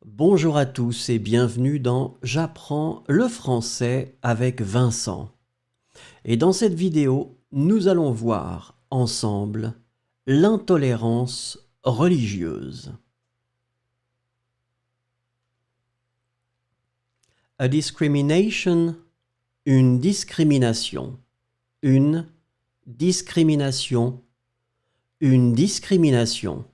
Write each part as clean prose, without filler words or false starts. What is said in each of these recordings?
Bonjour à tous et bienvenue dans J'apprends le français avec Vincent. Et dans cette vidéo, nous allons voir ensemble l'intolérance religieuse. A discrimination, une discrimination, une discrimination, une discrimination.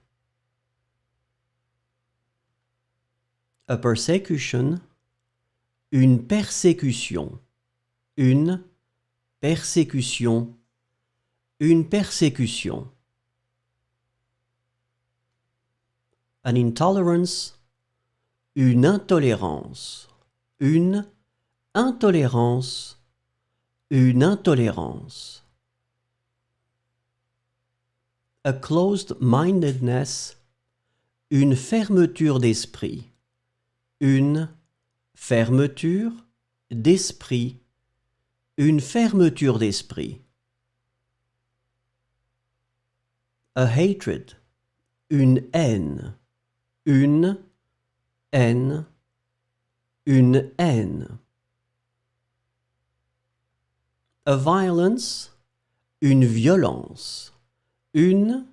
A persecution, une persécution, une persécution, une persécution. An intolerance, une intolérance, une intolérance, une intolérance. A closed-mindedness, une fermeture d'esprit, une fermeture d'esprit, une fermeture d'esprit. A hatred, une haine, une haine, une haine. A violence, une violence, une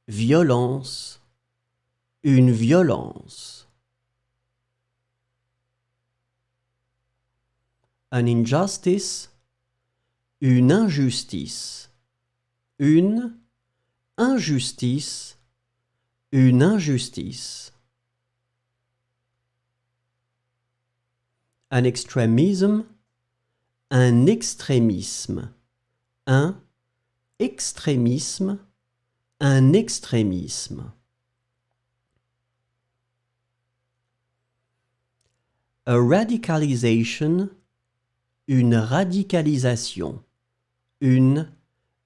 violence, une violence. An injustice, une injustice, une injustice, une injustice. Un extrémisme, un extrémisme, un extrémisme, un extrémisme. A radicalization, une radicalisation, une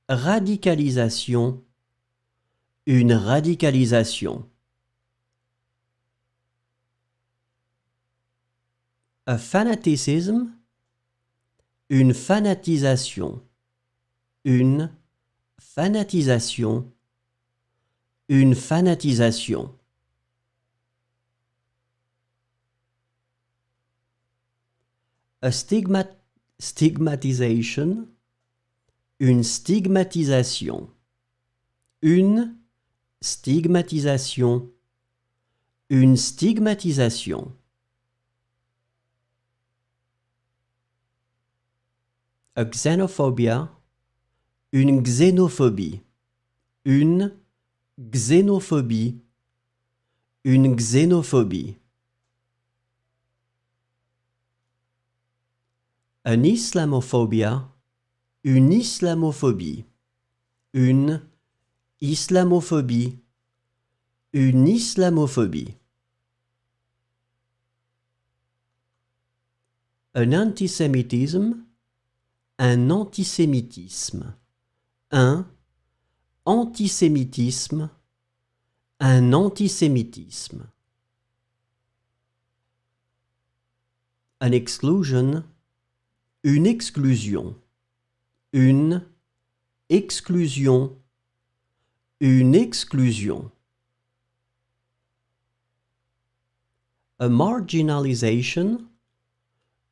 radicalisation, une radicalisation. A fanaticism, une fanatisation, une fanatisation, une fanatisation. A stigmatisation, une stigmatisation, une stigmatisation, une stigmatisation. A xenophobia, une xénophobie, une xénophobie, une xénophobie. An islamophobia, une islamophobie, une islamophobie, une islamophobie. Un antisémitisme, un antisémitisme, un antisémitisme, un antisémitisme. An exclusion, une exclusion, une exclusion, une exclusion. A marginalization,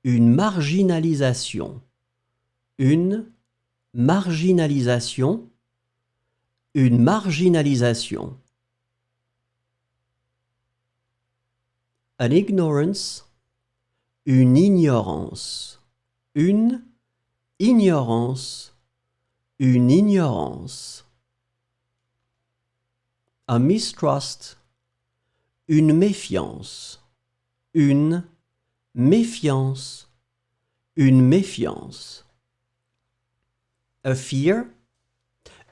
une marginalisation, une marginalisation, une marginalisation. An ignorance, une ignorance, une ignorance, une ignorance. A mistrust, une méfiance, une méfiance, une méfiance. A fear,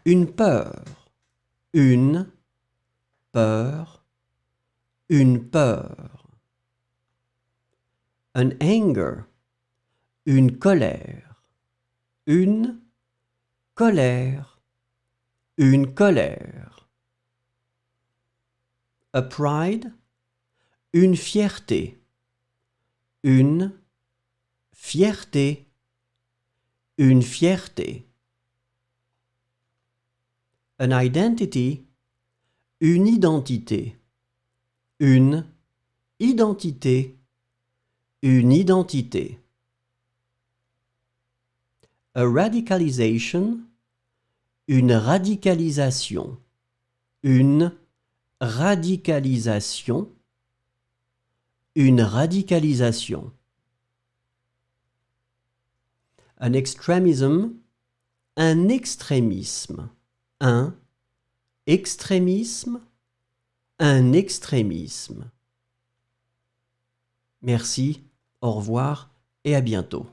une peur, une peur, une peur. An anger, une colère, une colère, une colère. A pride, une fierté, une fierté, une fierté. An identity, une identité, une identité, une identité. A radicalization, une radicalisation, une radicalisation, une radicalisation. An extremism, un extrémisme, un extrémisme, un extrémisme. Merci, au revoir et à bientôt.